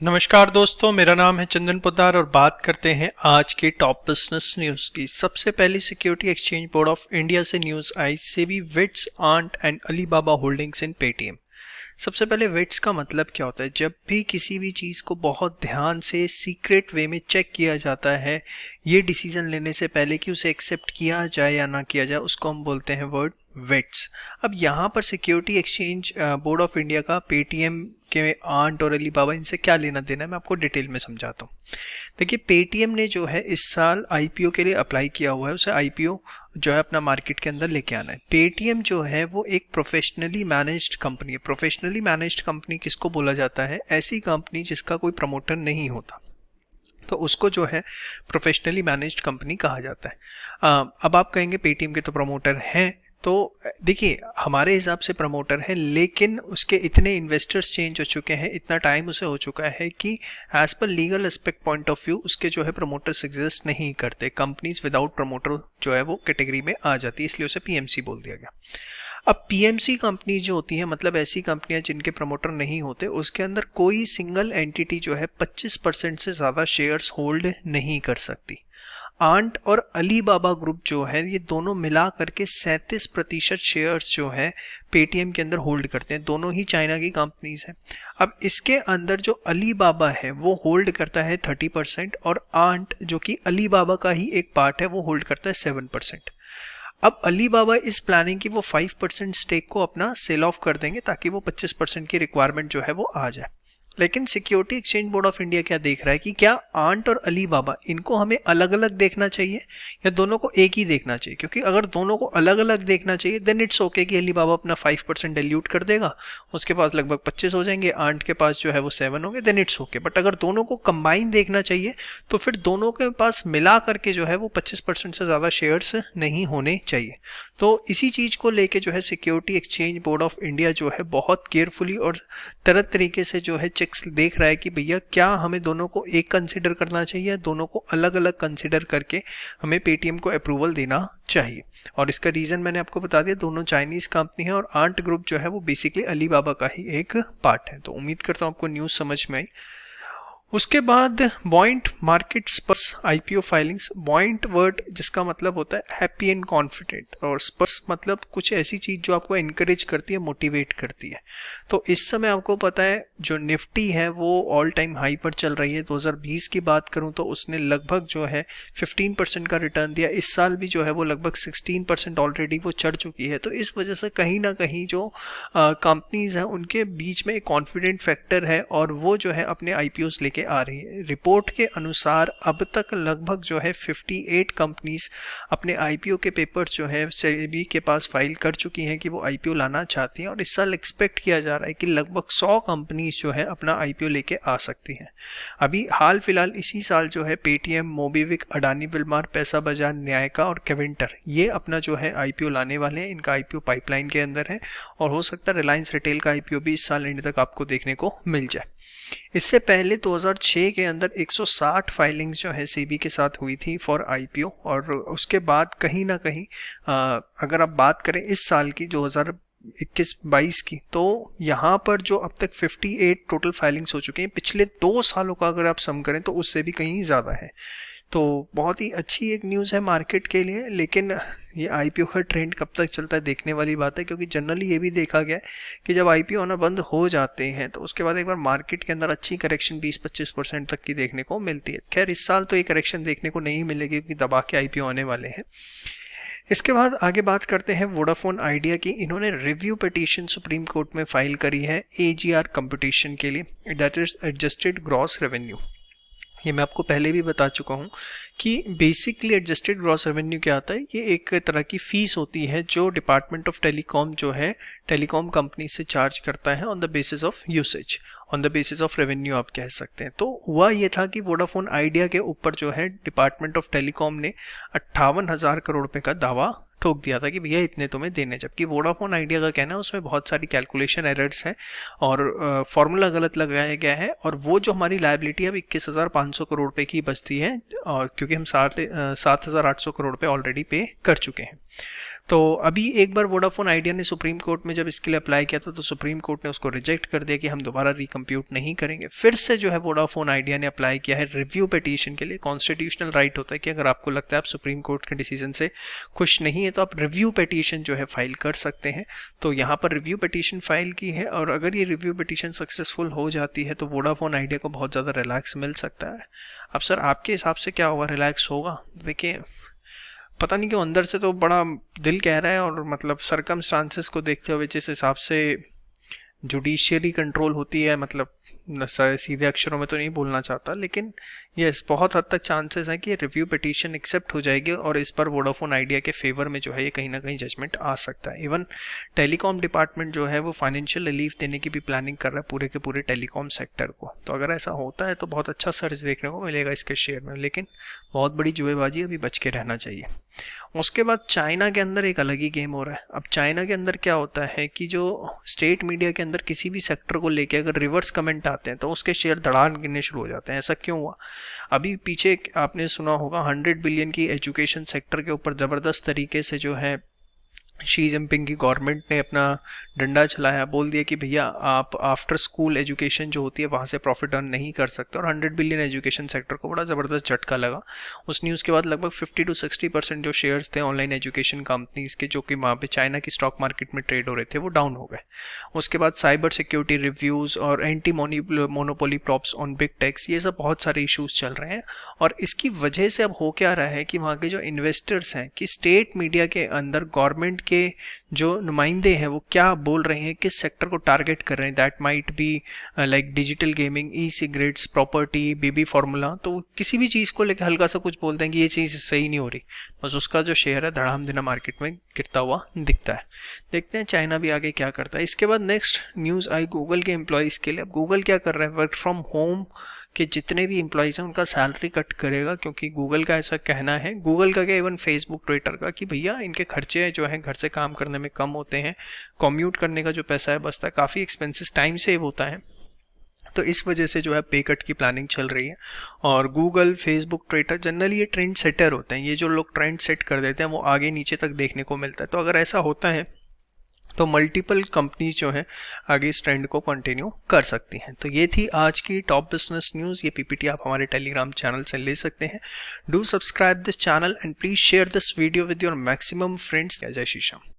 नमस्कार दोस्तों, मेरा नाम है चंदन पोद्दार और बात करते हैं आज के टॉप बिजनेस न्यूज़ की। सबसे पहले Security Exchange Board of India से न्यूज़ आई, SEBI vets Ant and Alibaba holdings in Paytm. सबसे पहले विट्स का मतलब क्या होता है? जब भी किसी भी चीज़ को बहुत ध्यान से सीक्रेट वे में चेक किया जाता है, ये डिसीजन लेने से पहले कि उसे एक्सेप्ट किया जाए या ना किया जाए, उसको हम बोलते हैं वर्ड विट्स। अब यहाँ पर security Exchange Board of India का पेटीएम के आंट और अलीबाबा इनसे क्या लेना देना है, मैं आपको डिटेल में समझाता हूँ। देखिए, पेटीएम ने जो है इस साल आईपीओ के लिए अप्लाई किया हुआ है, उसे आईपीओ जो है अपना मार्केट के अंदर लेके आना है। पेटीएम जो है वो एक प्रोफेशनली मैनेज्ड कंपनी है। प्रोफेशनली मैनेज्ड कंपनी किसको बोला जाता है? ऐसी कंपनी जिसका कोई प्रमोटर नहीं होता, तो उसको जो है प्रोफेशनली मैनेज्ड कंपनी कहा जाता है। अब आप कहेंगे पेटीएम के तो प्रमोटर हैं, तो देखिए हमारे हिसाब से प्रमोटर है, लेकिन उसके इतने इन्वेस्टर्स चेंज हो चुके हैं, इतना टाइम उसे हो चुका है कि as per legal aspect point of view उसके जो है प्रमोटर्स एग्जिस्ट नहीं करते। कंपनीज विदाउट प्रमोटर जो है वो कैटेगरी में आ जाती है, इसलिए उसे पीएमसी बोल दिया गया। अब पीएमसी कंपनी जो होती है, मतलब ऐसी कंपनियां जिनके प्रमोटर नहीं होते, उसके अंदर कोई सिंगल एंटिटी जो है 25% से ज़्यादा शेयर्स होल्ड नहीं कर सकती। आंट और अलीबाबा ग्रुप जो है, ये दोनों मिला करके 37% शेयर्स जो है पेटीएम के अंदर होल्ड करते हैं। दोनों ही चाइना की कंपनीज हैं। अब इसके अंदर जो अलीबाबा है वो होल्ड करता है 30% और आंट जो कि अलीबाबा का ही एक पार्ट है वो होल्ड करता है 7%। अब अलीबाबा इस प्लानिंग की वो 5% स्टेक को अपना सेल ऑफ कर देंगे ताकि वो 25% की रिक्वायरमेंट जो है वो आ जाए। लेकिन security Exchange Board of India क्या देख रहा है कि क्या आंट और अलीबाबा इनको हमें अलग अलग देखना चाहिए या दोनों को एक ही देखना चाहिए? क्योंकि अगर दोनों को अलग अलग देखना चाहिए देन इट्स ओके कि अलीबाबा अपना 5% डिल्यूट कर देगा, उसके पास लगभग 25 हो जाएंगे, आंट के पास जो है वो 7 होंगे, देन इट्स ओके। बट अगर दोनों को कंबाइन देखना चाहिए तो फिर दोनों के पास मिला करके जो है वो 25% से ज़्यादा शेयर्स नहीं होने चाहिए। तो इसी चीज़ को लेके जो है security Exchange Board of India जो है बहुत केयरफुली और तरह तरीके से जो है देख रहा है कि भैया क्या हमें दोनों को एक कंसिडर करना चाहिए, दोनों को अलग अलग कंसिडर करके हमें पेटीएम को अप्रूवल देना चाहिए। और इसका रीज़न मैंने आपको बता दिया, दोनों चाइनीज कंपनी है और आंट ग्रुप जो है वो बेसिकली अलीबाबा का ही एक पार्ट है। तो उम्मीद करता हूँ आपको न्यूज़ समझ में आई। उसके बाद बॉइंट मार्केट स्पर्स आईपीओ फाइलिंग्स। बॉइंट वर्ड जिसका मतलब होता है हैप्पी एंड कॉन्फिडेंट, और स्पर्स मतलब कुछ ऐसी चीज जो आपको एनकरेज करती है, मोटिवेट करती है। तो इस समय आपको पता है जो निफ्टी है वो ऑल टाइम हाई पर चल रही है। 2020 की बात करूं तो उसने लगभग जो है 15% का रिटर्न दिया। इस साल भी जो है वो लगभग 16% ऑलरेडी वो चढ़ चुकी है। तो इस वजह से कहीं ना कहीं जो कंपनीज हैं उनके बीच में एक कॉन्फिडेंट फैक्टर है और वो जो है अपने आईपीओस लेके आ रही है। रिपोर्ट के अनुसार अब तक लगभग जो है 58 कंपनीज अपने आईपीओ के पेपर्स जो है सेबी के पास फाइल कर चुकी हैं कि वो आईपीओ लाना चाहती हैं, और इस साल एक्सपेक्ट किया जा रहा है कि लगभग 100 कंपनीज जो है अपना आईपीओ लेके आ सकती हैं। अभी हाल फिलहाल इसी साल जो है पेटीएम, मोबीविक, अडानी विलमार, पैसा बाजार, न्यायका और केविंटर ये अपना जो है आईपीओ लाने वाले हैं। इनका आईपीओ पाइपलाइन के अंदर है और हो सकता है रिलायंस रिटेल का आईपीओ भी इस साल एंड तक आपको देखने को मिल जाए। इससे पहले 2006 के अंदर 160 फाइलिंग्स जो है सेबी के साथ हुई थी फॉर आईपीओ, और उसके बाद कहीं ना कहीं अगर आप बात करें इस साल की 2021-22 की, तो यहाँ पर जो अब तक 58 टोटल फाइलिंग्स हो चुके हैं। पिछले 2 सालों का अगर आप सम करें तो उससे भी कहीं ज़्यादा है। तो बहुत ही अच्छी एक न्यूज़ है मार्केट के लिए, लेकिन ये आईपीओ का ट्रेंड कब तक चलता है देखने वाली बात है। क्योंकि जनरली ये भी देखा गया है कि जब आईपीओ आना बंद हो जाते हैं तो उसके बाद एक बार मार्केट के अंदर अच्छी करेक्शन 20-25% तक की देखने को मिलती है। खैर इस साल तो ये करेक्शन देखने को नहीं मिलेगी क्योंकि दबा के आईपीओ आने वाले हैं। इसके बाद आगे बात करते हैं वोडाफोन आइडिया की। इन्होंने रिव्यू पिटीशन सुप्रीम कोर्ट में फाइल करी है एजीआर कंपटीशन के लिए, that is adjusted gross revenue. ये मैं आपको पहले भी बता चुका हूँ कि बेसिकली एडजस्टेड ग्रॉस रेवेन्यू क्या आता है। ये एक तरह की फीस होती है जो डिपार्टमेंट ऑफ टेलीकॉम जो है टेलीकॉम कंपनी से चार्ज करता है on the basis of usage, on the basis of revenue आप कह सकते हैं। तो हुआ ये था कि वोडाफोन आइडिया के ऊपर जो है डिपार्टमेंट ऑफ टेलीकॉम ने 58,000 करोड़ रुपए का दावा ठोक दिया था कि भैया इतने तुम्हें देने, जबकि वोडाफोन आइडिया का कहना है उसमें बहुत सारी कैलकुलेशन एरर्स हैं और फॉर्मूला गलत लगाया गया है, और वो जो हमारी लायबिलिटी है अब 21,500 करोड़ रुपए की बचती है, और क्योंकि हम 7,800 करोड़ रुपए ऑलरेडी पे कर चुके हैं। तो अभी एक बार वोडाफोन आइडिया ने सुप्रीम कोर्ट में जब इसके लिए अप्लाई किया था तो सुप्रीम कोर्ट ने उसको रिजेक्ट कर दिया कि हम दोबारा रिकम्प्यूट नहीं करेंगे। फिर से जो है वोडाफोन आइडिया ने अप्लाई किया है रिव्यू पिटीशन के लिए। कॉन्स्टिट्यूशनल राइट होता है कि अगर आपको लगता है आप सुप्रीम कोर्ट के डिसीजन से खुश नहीं है तो आप रिव्यू पिटीशन जो है फाइल कर सकते हैं। तो यहाँ पर रिव्यू पिटीशन फाइल की है और अगर ये रिव्यू पिटीशन सक्सेसफुल हो जाती है तो वोडाफोन आइडिया को बहुत ज़्यादा रिलैक्स मिल सकता है। अब सर आपके हिसाब से क्या होगा, रिलैक्स होगा? देखिए पता नहीं क्यों अंदर से तो बड़ा दिल कह रहा है, और मतलब सरकमस्टांसेस को देखते हुए जिस हिसाब से जुडिशियरी कंट्रोल होती है, मतलब सीधे अक्षरों में तो नहीं बोलना चाहता, लेकिन यस बहुत हद तक चांसेस हैं कि रिव्यू पिटीशन एक्सेप्ट हो जाएगी और इस पर वोडाफोन आइडिया के फेवर में जो है ये कहीं ना कहीं जजमेंट आ सकता है। इवन टेलीकॉम डिपार्टमेंट जो है वो फाइनेंशियल रिलीफ देने की भी प्लानिंग कर रहा है पूरे के पूरे टेलीकॉम सेक्टर को। तो अगर ऐसा होता है तो बहुत अच्छा सर्च देखने को मिलेगा इसके शेयर में, लेकिन बहुत बड़ी जुएबाजी अभी बच के रहना चाहिए। उसके बाद चाइना के अंदर एक अलग ही गेम हो रहा है। अब चाइना के अंदर क्या होता है कि जो स्टेट मीडिया के अंदर किसी भी सेक्टर को लेके अगर रिवर्स कमेंट आते हैं तो उसके शेयर धड़ान गिरने शुरू हो जाते हैं। ऐसा क्यों हुआ? अभी पीछे आपने सुना होगा 100 बिलियन की एजुकेशन सेक्टर के ऊपर ज़बरदस्त तरीके से जो है शी जिनपिंग की गवर्नमेंट ने अपना डंडा चलाया, बोल दिया कि भैया आप आफ्टर स्कूल एजुकेशन जो होती है वहाँ से प्रॉफिट अर्न नहीं कर सकते, और 100 बिलियन एजुकेशन सेक्टर को बड़ा ज़बरदस्त झटका लगा। उस न्यूज़ के बाद लगभग 50 to 60% जो शेयर्स थे ऑनलाइन एजुकेशन कंपनीज के जो कि वहाँ पे चाइना की स्टॉक मार्केट में ट्रेड हो रहे थे वो डाउन हो गए। उसके बाद साइबर सिक्योरिटी रिव्यूज़ और anti monopoly probes on big techs, ये सब बहुत सारे इशूज़ चल रहे हैं। और इसकी वजह से अब हो क्या रहा है कि वहाँ के जो इन्वेस्टर्स हैं कि स्टेट मीडिया के अंदर गवर्नमेंट के जो नुमाइंदे हैं वो क्या बोल रहे हैं, किस सेक्टर को टारगेट कर रहे हैं, that might be like digital gaming, E cigarettes, property, baby formula, तो किसी भी चीज़ को लेकर हल्का सा कुछ बोलते हैं कि ये चीज़ सही नहीं हो रही, बस उसका जो शेयर है धड़ाम दिना मार्केट में गिरता हुआ दिखता है। देखते हैं चाइना भी आगे क्या करता है। इसके बाद नेक्स्ट न्यूज़ आई गूगल के एम्प्लॉयज़ के लिए। अब गूगल क्या कर रहा है, वर्क फ्रॉम होम कि जितने भी एम्प्लॉयज़ हैं उनका सैलरी कट करेगा, क्योंकि गूगल का ऐसा कहना है, गूगल का क्या इवन फेसबुक ट्विटर का, कि भैया इनके खर्चे जो हैं घर से काम करने में कम होते हैं, कम्यूट करने का जो पैसा है बचता है, काफ़ी एक्सपेंसेस टाइम सेव होता है, तो इस वजह से जो है पे कट की प्लानिंग चल रही है। और गूगल, फेसबुक, ट्विटर जनरली ये ट्रेंड सेटर होते हैं, ये जो लोग ट्रेंड सेट कर देते हैं वो आगे नीचे तक देखने को मिलता है। तो अगर ऐसा होता है तो मल्टीपल कंपनीज जो हैं आगे इस ट्रेंड को कंटिन्यू कर सकती हैं। तो ये थी आज की टॉप बिजनेस न्यूज़। ये पीपीटी आप हमारे टेलीग्राम चैनल से ले सकते हैं। Do subscribe this channel and please share this video with your maximum friends. जय श्री राम।